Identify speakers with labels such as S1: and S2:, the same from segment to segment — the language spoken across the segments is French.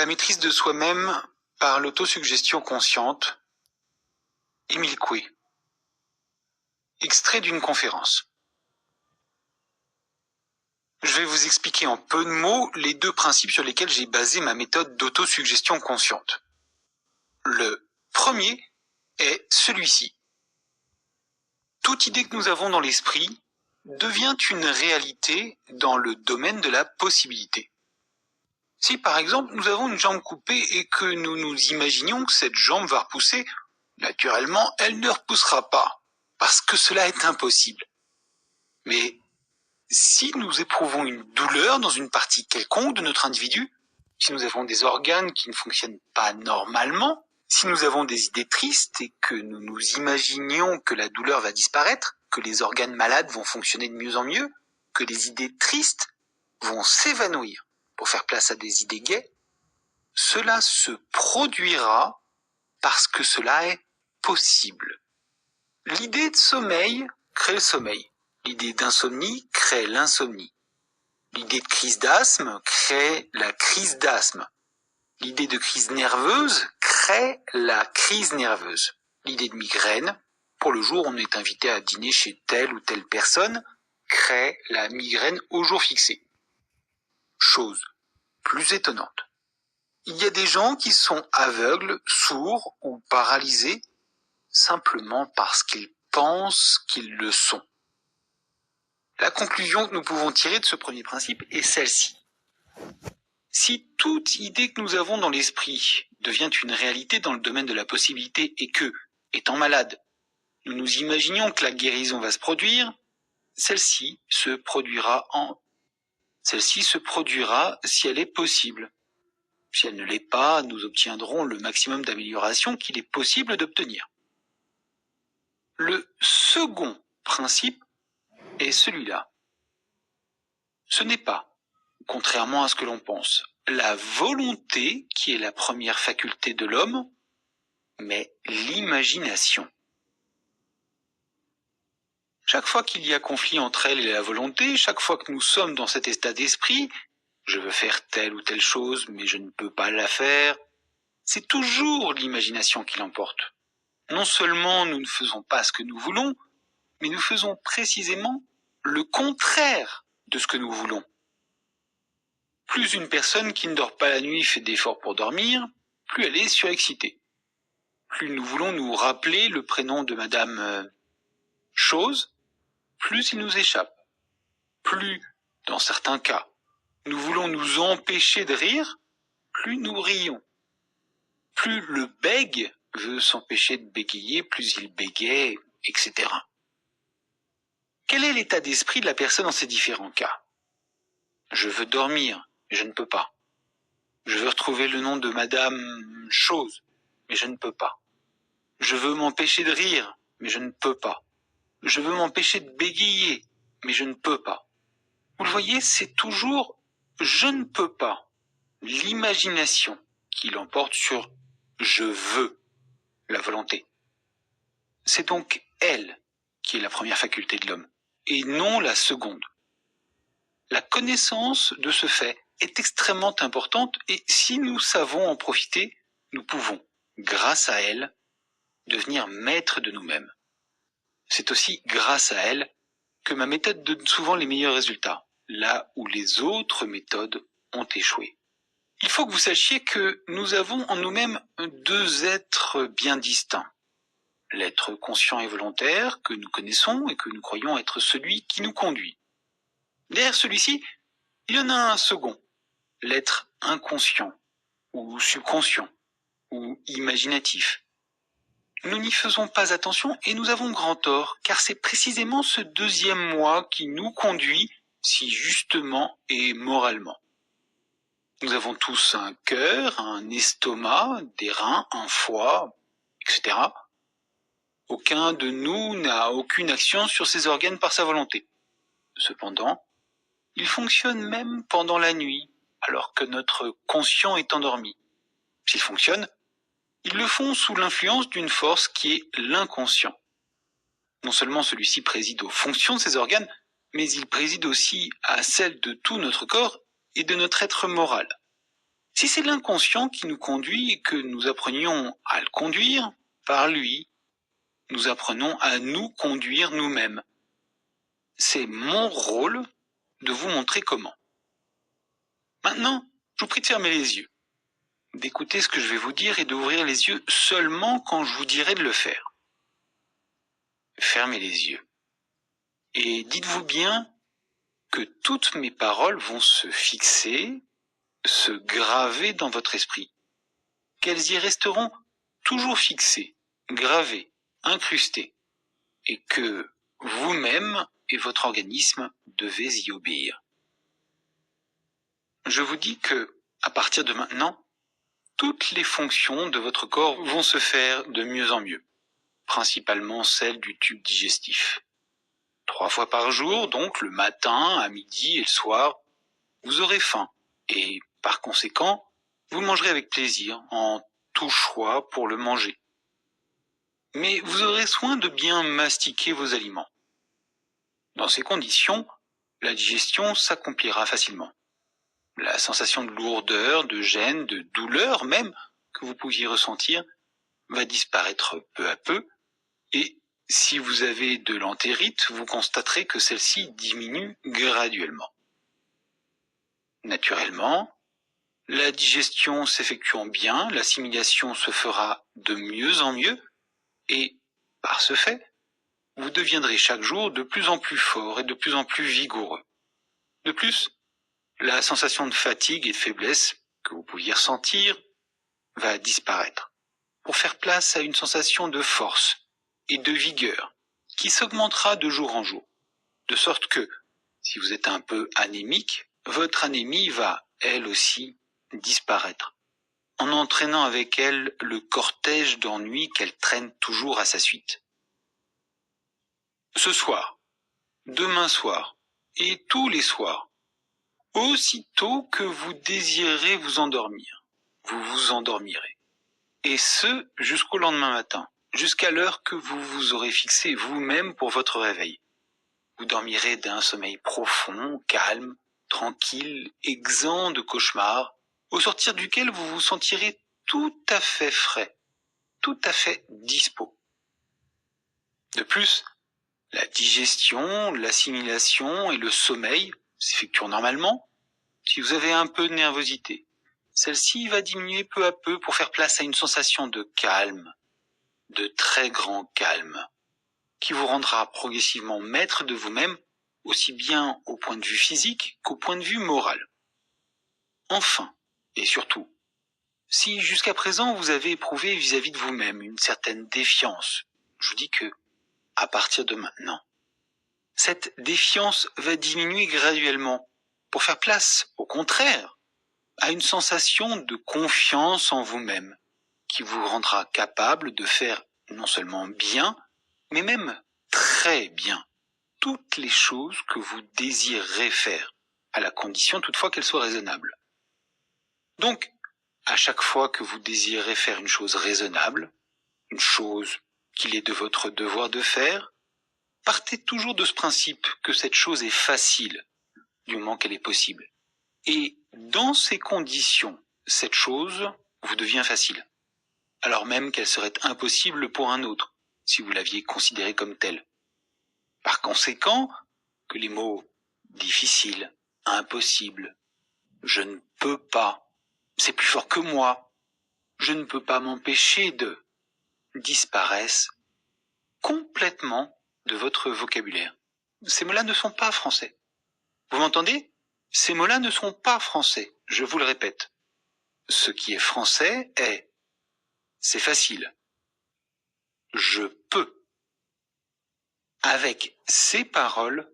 S1: La maîtrise de soi-même par l'autosuggestion consciente. Émile Coué. Extrait d'une conférence. Je vais vous expliquer en peu de mots les deux principes sur lesquels j'ai basé ma méthode d'autosuggestion consciente. Le premier est celui-ci. Toute idée que nous avons dans l'esprit devient une réalité dans le domaine de la possibilité. Si par exemple nous avons une jambe coupée et que nous nous imaginions que cette jambe va repousser, naturellement elle ne repoussera pas, parce que cela est impossible. Mais si nous éprouvons une douleur dans une partie quelconque de notre individu, si nous avons des organes qui ne fonctionnent pas normalement, si nous avons des idées tristes et que nous nous imaginions que la douleur va disparaître, que les organes malades vont fonctionner de mieux en mieux, que les idées tristes vont s'évanouir pour faire place à des idées gaies, cela se produira parce que cela est possible. L'idée de sommeil crée le sommeil. L'idée d'insomnie crée l'insomnie. L'idée de crise d'asthme crée la crise d'asthme. L'idée de crise nerveuse crée la crise nerveuse. L'idée de migraine, pour le jour où on est invité à dîner chez telle ou telle personne, crée la migraine au jour fixé. Chose plus étonnante. Il y a des gens qui sont aveugles, sourds ou paralysés simplement parce qu'ils pensent qu'ils le sont. La conclusion que nous pouvons tirer de ce premier principe est celle-ci. Si toute idée que nous avons dans l'esprit devient une réalité dans le domaine de la possibilité et que, étant malade, nous nous imaginions que la guérison va se produire, celle-ci se produira si elle est possible. Si elle ne l'est pas, nous obtiendrons le maximum d'amélioration qu'il est possible d'obtenir. Le second principe est celui-là. Ce n'est pas, contrairement à ce que l'on pense, la volonté qui est la première faculté de l'homme, mais l'imagination. Chaque fois qu'il y a conflit entre elle et la volonté, chaque fois que nous sommes dans cet état d'esprit, je veux faire telle ou telle chose, mais je ne peux pas la faire, c'est toujours l'imagination qui l'emporte. Non seulement nous ne faisons pas ce que nous voulons, mais nous faisons précisément le contraire de ce que nous voulons. Plus une personne qui ne dort pas la nuit fait d'efforts pour dormir, plus elle est surexcitée. Plus nous voulons nous rappeler le prénom de Madame Chose, plus il nous échappe. Plus, dans certains cas, nous voulons nous empêcher de rire, plus nous rions. Plus le bègue veut s'empêcher de bégayer, plus il bégaye, etc. Quel est l'état d'esprit de la personne dans ces différents cas? Je veux dormir, mais je ne peux pas. Je veux retrouver le nom de Madame Chose, mais je ne peux pas. Je veux m'empêcher de rire, mais je ne peux pas. Je veux m'empêcher de bégayer, mais je ne peux pas. Vous le voyez, c'est toujours « je ne peux pas », l'imagination qui l'emporte sur « je veux », la volonté. C'est donc elle qui est la première faculté de l'homme, et non la seconde. La connaissance de ce fait est extrêmement importante et si nous savons en profiter, nous pouvons, grâce à elle, devenir maîtres de nous-mêmes. C'est aussi grâce à elle que ma méthode donne souvent les meilleurs résultats, là où les autres méthodes ont échoué. Il faut que vous sachiez que nous avons en nous-mêmes deux êtres bien distincts. L'être conscient et volontaire que nous connaissons et que nous croyons être celui qui nous conduit. Derrière celui-ci, il y en a un second, l'être inconscient, ou subconscient, ou imaginatif. Nous n'y faisons pas attention et nous avons grand tort, car c'est précisément ce deuxième moi qui nous conduit si justement et moralement. Nous avons tous un cœur, un estomac, des reins, un foie, etc. Aucun de nous n'a aucune action sur ces organes par sa volonté. Cependant, ils fonctionnent même pendant la nuit, alors que notre conscient est endormi. S'ils fonctionnent, ils le font sous l'influence d'une force qui est l'inconscient. Non seulement celui-ci préside aux fonctions de ces organes, mais il préside aussi à celles de tout notre corps et de notre être moral. Si c'est l'inconscient qui nous conduit et que nous apprenions à le conduire, par lui, nous apprenons à nous conduire nous-mêmes. C'est mon rôle de vous montrer comment. Maintenant, je vous prie de fermer les yeux, d'écouter ce que je vais vous dire et d'ouvrir les yeux seulement quand je vous dirai de le faire. Fermez les yeux. Et dites-vous bien que toutes mes paroles vont se fixer, se graver dans votre esprit, qu'elles y resteront toujours fixées, gravées, incrustées, et que vous-même et votre organisme devez y obéir. Je vous dis que, à partir de maintenant, toutes les fonctions de votre corps vont se faire de mieux en mieux, principalement celles du tube digestif. 3 fois par jour, donc le matin, à midi et le soir, vous aurez faim et, par conséquent, vous mangerez avec plaisir, en tout choix pour le manger. Mais vous aurez soin de bien mastiquer vos aliments. Dans ces conditions, la digestion s'accomplira facilement. La sensation de lourdeur, de gêne, de douleur même que vous pouviez ressentir va disparaître peu à peu et si vous avez de l'entérite, vous constaterez que celle-ci diminue graduellement. Naturellement, la digestion s'effectuant bien, l'assimilation se fera de mieux en mieux et, par ce fait, vous deviendrez chaque jour de plus en plus fort et de plus en plus vigoureux. De plus, la sensation de fatigue et de faiblesse que vous pouviez ressentir va disparaître pour faire place à une sensation de force et de vigueur qui s'augmentera de jour en jour, de sorte que, si vous êtes un peu anémique, votre anémie va, elle aussi, disparaître, en entraînant avec elle le cortège d'ennuis qu'elle traîne toujours à sa suite. Ce soir, demain soir, et tous les soirs, aussitôt que vous désirerez vous endormir, vous vous endormirez, et ce jusqu'au lendemain matin, jusqu'à l'heure que vous vous aurez fixée vous-même pour votre réveil. Vous dormirez d'un sommeil profond, calme, tranquille, exempt de cauchemars, au sortir duquel vous vous sentirez tout à fait frais, tout à fait dispos. De plus, la digestion, l'assimilation et le sommeil s'effectuent normalement. Si vous avez un peu de nervosité, celle-ci va diminuer peu à peu pour faire place à une sensation de calme, de très grand calme, qui vous rendra progressivement maître de vous-même, aussi bien au point de vue physique qu'au point de vue moral. Enfin, et surtout, si jusqu'à présent vous avez éprouvé vis-à-vis de vous-même une certaine défiance, je vous dis que, à partir de maintenant, cette défiance va diminuer graduellement pour faire place, au contraire, à une sensation de confiance en vous-même qui vous rendra capable de faire non seulement bien, mais même très bien toutes les choses que vous désirerez faire, à la condition toutefois qu'elles soient raisonnables. Donc, à chaque fois que vous désirez faire une chose raisonnable, une chose qu'il est de votre devoir de faire, partez toujours de ce principe que cette chose est facile, du moment qu'elle est possible. Et dans ces conditions, cette chose vous devient facile, alors même qu'elle serait impossible pour un autre, si vous l'aviez considérée comme telle. Par conséquent, que les mots difficile, impossible, je ne peux pas, c'est plus fort que moi, je ne peux pas m'empêcher de, disparaissent complètement de votre vocabulaire. Ces mots-là ne sont pas français. Vous m'entendez? Ces mots-là ne sont pas français, je vous le répète. Ce qui est français est « c'est facile »,« je peux ». Avec ces paroles,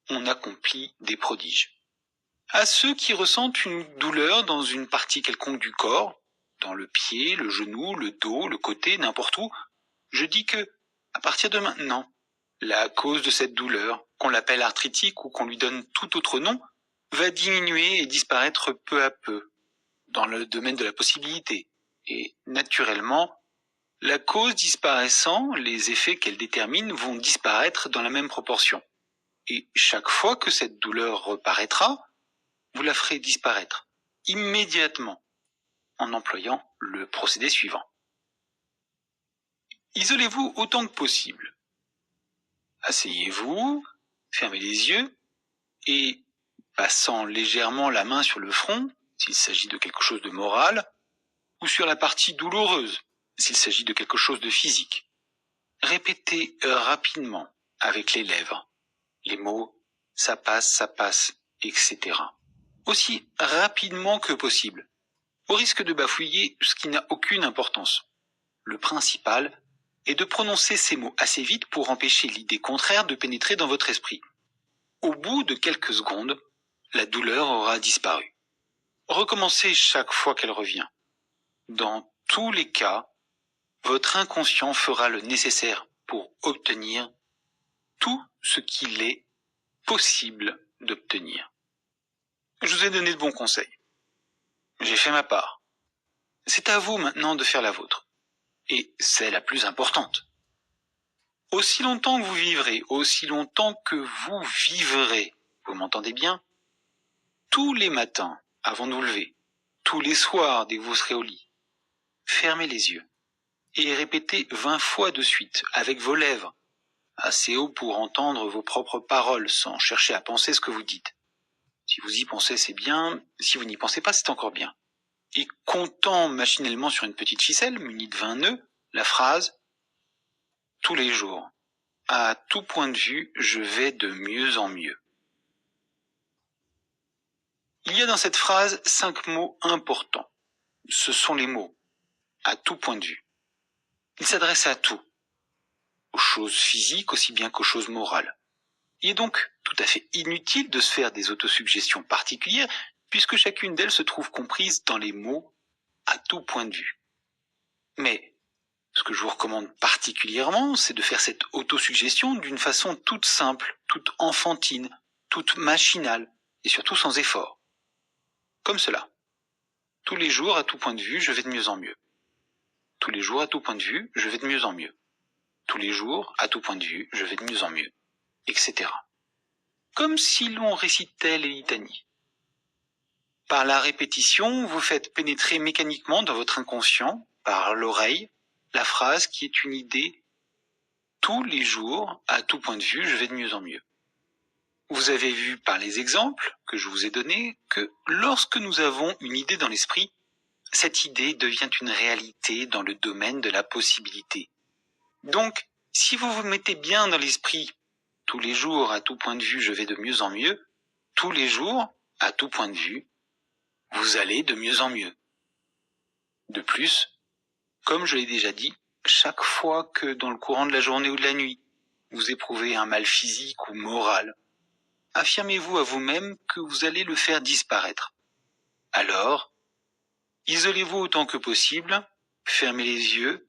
S1: on accomplit des prodiges. À ceux qui ressentent une douleur dans une partie quelconque du corps, dans le pied, le genou, le dos, le côté, n'importe où, je dis que, à partir de maintenant, la cause de cette douleur, qu'on l'appelle arthritique ou qu'on lui donne tout autre nom, va diminuer et disparaître peu à peu, dans le domaine de la possibilité. Et, naturellement, la cause disparaissant, les effets qu'elle détermine vont disparaître dans la même proportion. Et chaque fois que cette douleur reparaîtra, vous la ferez disparaître, immédiatement, en employant le procédé suivant. Isolez-vous autant que possible. Asseyez-vous, fermez les yeux et, passant légèrement la main sur le front, s'il s'agit de quelque chose de moral, ou sur la partie douloureuse, s'il s'agit de quelque chose de physique, répétez rapidement avec les lèvres les mots « ça passe », etc. Aussi rapidement que possible, au risque de bafouiller ce qui n'a aucune importance. Le principal est de prononcer ces mots assez vite pour empêcher l'idée contraire de pénétrer dans votre esprit. Au bout de quelques secondes, la douleur aura disparu. Recommencez chaque fois qu'elle revient. Dans tous les cas, votre inconscient fera le nécessaire pour obtenir tout ce qu'il est possible d'obtenir. Je vous ai donné de bons conseils. J'ai fait ma part. C'est à vous maintenant de faire la vôtre. Et c'est la plus importante. Aussi longtemps que vous vivrez, aussi longtemps que vous vivrez, vous m'entendez bien? Tous les matins, avant de vous lever, tous les soirs dès que vous serez au lit, fermez les yeux et répétez 20 fois de suite avec vos lèvres, assez haut pour entendre vos propres paroles sans chercher à penser ce que vous dites. Si vous y pensez, c'est bien. Si vous n'y pensez pas, c'est encore bien. Et comptant machinalement sur une petite ficelle munie de 20 nœuds, la phrase « Tous les jours, à tout point de vue, je vais de mieux en mieux ». Il y a dans cette phrase 5 mots importants. Ce sont les mots « à tout point de vue ». Il s'adresse à tout, aux choses physiques aussi bien qu'aux choses morales. Il est donc tout à fait inutile de se faire des autosuggestions particulières puisque chacune d'elles se trouve comprise dans les mots « à tout point de vue ». Mais ce que je vous recommande particulièrement, c'est de faire cette autosuggestion d'une façon toute simple, toute enfantine, toute machinale et surtout sans effort. Comme cela. Tous les jours, à tout point de vue, je vais de mieux en mieux. Tous les jours, à tout point de vue, je vais de mieux en mieux. Tous les jours, à tout point de vue, je vais de mieux en mieux, etc. Comme si l'on récitait les litanies. Par la répétition, vous faites pénétrer mécaniquement dans votre inconscient, par l'oreille, la phrase qui est une idée « tous les jours, à tout point de vue, je vais de mieux en mieux ». Vous avez vu par les exemples que je vous ai donnés que lorsque nous avons une idée dans l'esprit, cette idée devient une réalité dans le domaine de la possibilité. Donc, si vous vous mettez bien dans l'esprit « tous les jours, à tout point de vue, je vais de mieux en mieux », tous les jours, à tout point de vue, vous allez de mieux en mieux. De plus, comme je l'ai déjà dit, chaque fois que dans le courant de la journée ou de la nuit, vous éprouvez un mal physique ou moral, affirmez-vous à vous-même que vous allez le faire disparaître. Alors, isolez-vous autant que possible, fermez les yeux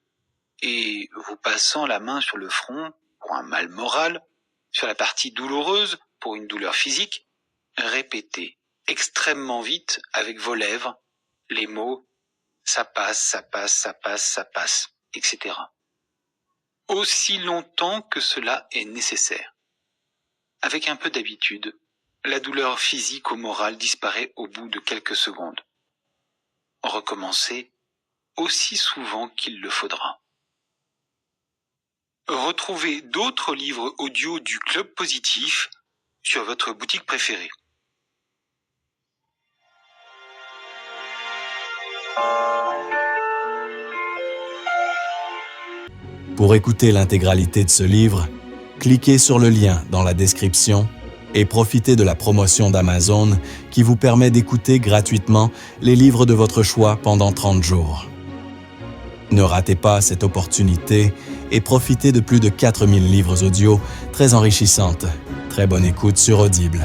S1: et, vous passant la main sur le front pour un mal moral, sur la partie douloureuse pour une douleur physique, répétez extrêmement vite avec vos lèvres les mots « ça passe », etc. Aussi longtemps que cela est nécessaire. Avec un peu d'habitude, la douleur physique ou morale disparaît au bout de quelques secondes. Recommencez aussi souvent qu'il le faudra. Retrouvez d'autres livres audio du Club Positif sur votre boutique préférée.
S2: Pour écouter l'intégralité de ce livre, cliquez sur le lien dans la description et profitez de la promotion d'Amazon qui vous permet d'écouter gratuitement les livres de votre choix pendant 30 jours. Ne ratez pas cette opportunité et profitez de plus de 4000 livres audio très enrichissantes. Très bonne écoute sur Audible.